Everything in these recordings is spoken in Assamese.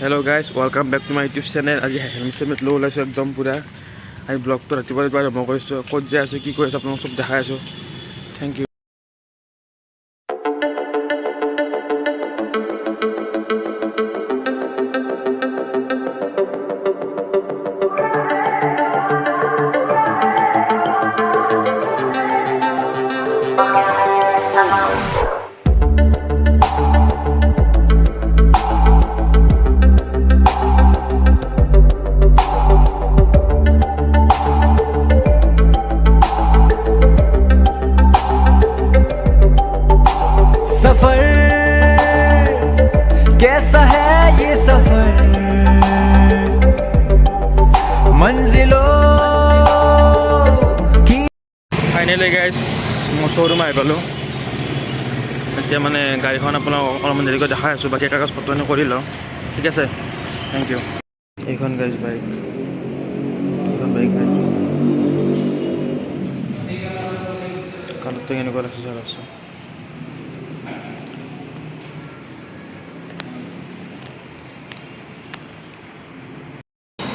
Hello guys welcome back to my YouTube channel. आज हेलमेट लो ओलाइছোঁ एकदम पूरा। आज ब्लगটো ৰাতিপুৱা আৰম্ভ কৰিছোঁ। ক'ত যে আছোঁ কি কৰি আছোঁ আপোনালোকক চব দেখাই আছোঁ। Thank U. सफर कैसा है ये सफर मंजिलों की ফাইনেলি গাইজ মই শ্ব'ৰুম আহি পালোঁ। এতিয়া মানে গাড়ীখন আপোনাক অলপমান দেৰিকৈ দেখাই আছোঁ। বাকী কাগজ পত্ৰখিনি কৰি লওঁ, ঠিক আছে। Thank you. এইখন গাইজ বাইক, এইখন বাইক গাইজ কালাৰটো কেনেকুৱা লাগিছে চাওকচোন।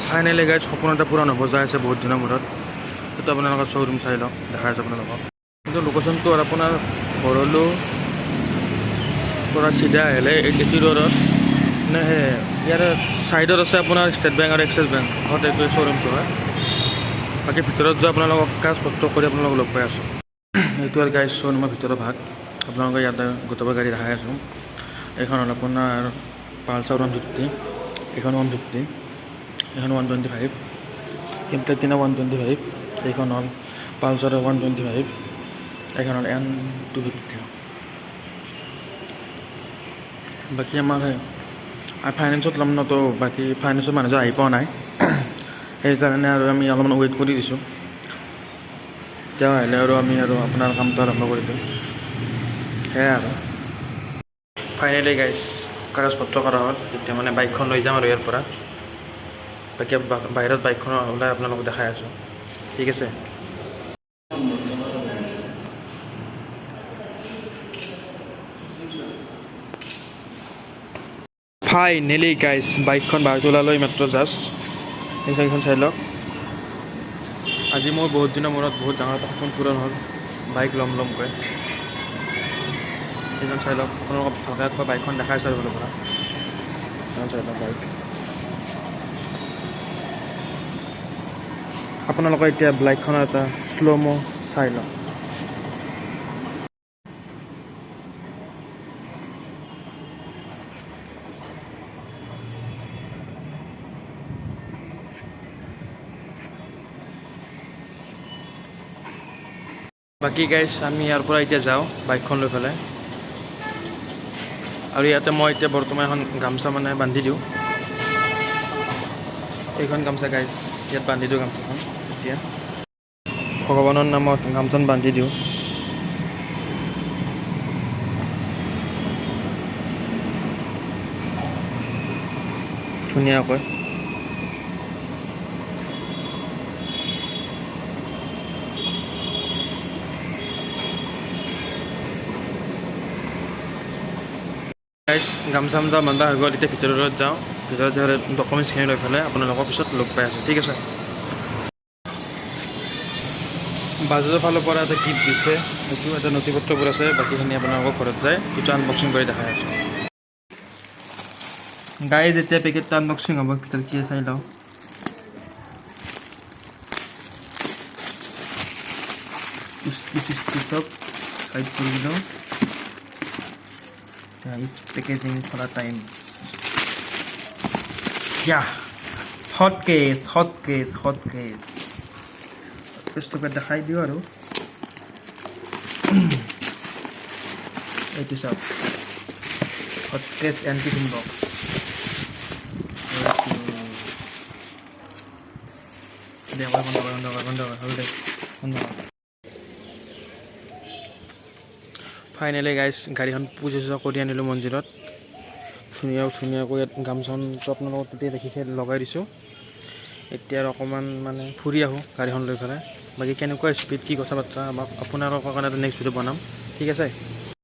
ফাইনেলি গাইজ সপোন এটা পূৰণ হ'ব যায় আছে বহুত দিনৰ মূৰত। সেইটো আপোনালোকৰ শ্ব'ৰুম চাই লওক, দেখাই আছোঁ আপোনালোকক। কিন্তু লোকেশ্যনটো আৰু আপোনাৰ ভৰলু পৰা চিধা আহিলে 80 ৰোডত মানে ইয়াৰ ছাইডত আছে আপোনাৰ ষ্টেট বেংক আৰু এক্সিছ বেংক, এইটো শ্ব'ৰুমটো হয়। বাকী ভিতৰত যোৱা আপোনালোকক কাগজ পত্ৰ কৰি আপোনালোকক লগ পাই আছোঁ। এইটো আৰু গাইজ শ্ব'ৰুমৰ ভিতৰৰ ভাগ। আপোনালোকে ইয়াতে গোটেই গাড়ী দেখাই আছোঁ। এইখন হ'ল আপোনাৰ পালচাৰ 150, এইখন 150, এইখন 125, ইমপ্লেটিনা 125, এইখন হ'ল পালচাৰ 125, এইখন হ'ল N250। বাকী আমাৰ ফাইনেন্সত ল'ম ন, তো বাকী ফাইনেন্সৰ মানুহ আহি পোৱা নাই, সেইকাৰণে আৰু আমি অলপমান ৱেইট কৰি দিছোঁ। তেওঁ আহিলে আৰু আমি আৰু আপোনাৰ কামটো আৰম্ভ কৰি দিওঁ, সেয়াই আৰু। ফাইনেলি গাইজ কাগজ পত্ৰ কৰা হ'ল। এতিয়া মানে বাইকখন লৈ যাম আৰু ইয়াৰ পৰা। বাকী বাহিৰত বাইকখন ওলাই আপোনালোকক দেখাই আছোঁ, ঠিক আছে। ফাইনেলি গাইজ বাইকখন বাহিৰত ওলালৈ মাত্ৰ জাষ্ট এই চাইখন চাই লওক। আজি মোৰ বহুত দিনৰ মূৰত বহুত ডাঙৰ এটা সপোন পূৰণ হ'ল, বাইক ল'মকৈ। সেইখন চাই লওক আপোনালোকক ভালকৈ বাইকখন দেখাই চাই ল'ব পৰা। সেইখন চাই লওক বাইক। আপোনালোকে এতিয়া বাইকখনৰ এটা শ্ল' চাই লওক। বাকী গাইজ আমি ইয়াৰ পৰা এতিয়া যাওঁ বাইকখন লৈ পেলাই। আৰু ইয়াতে মই এতিয়া বৰ্তমান এখন গামোচা মানে বান্ধি দিওঁ। এইখন গামোচা গাইজ ইয়াত বান্ধি দিওঁ গামোচাখন। এতিয়া ভগৱানৰ নামত গামোচাখন বান্ধি দিওঁ। ধুনীয়াকৈ গাইজ গামোচা বান্ধা হৈ গ'ল। এতিয়া ভিতৰত যাওঁ, ভিতৰত যাই ডকুমেণ্টছখিনি লৈ পেলাই আপোনালোকৰ পিছত লগ পাই আছোঁ, ঠিক আছে। বাজাজৰ ফালৰ পৰা এটা গিফ্ট দিছে, সেইটো এটা নথি পত্ৰবোৰ আছে। বাকীখিনি আপোনালোকৰ ঘৰত যায় সেইটো আনবক্সিং কৰি দেখাই আছোঁ। গাইজ যেতিয়া পেকেটটো আনবক্সিং হ'ব, ভিতৰত কি চাই লওঁ। সাইড কৰি লওঁ। Guys, packaging for the times. Yeah, hot case. First to দেখাই দিও আৰু এইটো সব hot case and tiffin box. Finally guys গাড়ীখন পূজা কৰি আনিলোঁ মন্দিৰত। ধুনীয়াকৈ ইয়াত গামোচাটো আপোনালোকক তেতিয়া দেখিছে লগাই দিছোঁ। এতিয়া আৰু অকণমান মানে ফুৰি আহোঁ গাড়ীখন লৈ পেলাই। বাকী কেনেকুৱা স্পীড কি কথা বাৰ্তা আপোনালোকৰ কাৰণে নেক্সট ভিডিঅ' বনাম, ঠিক আছে।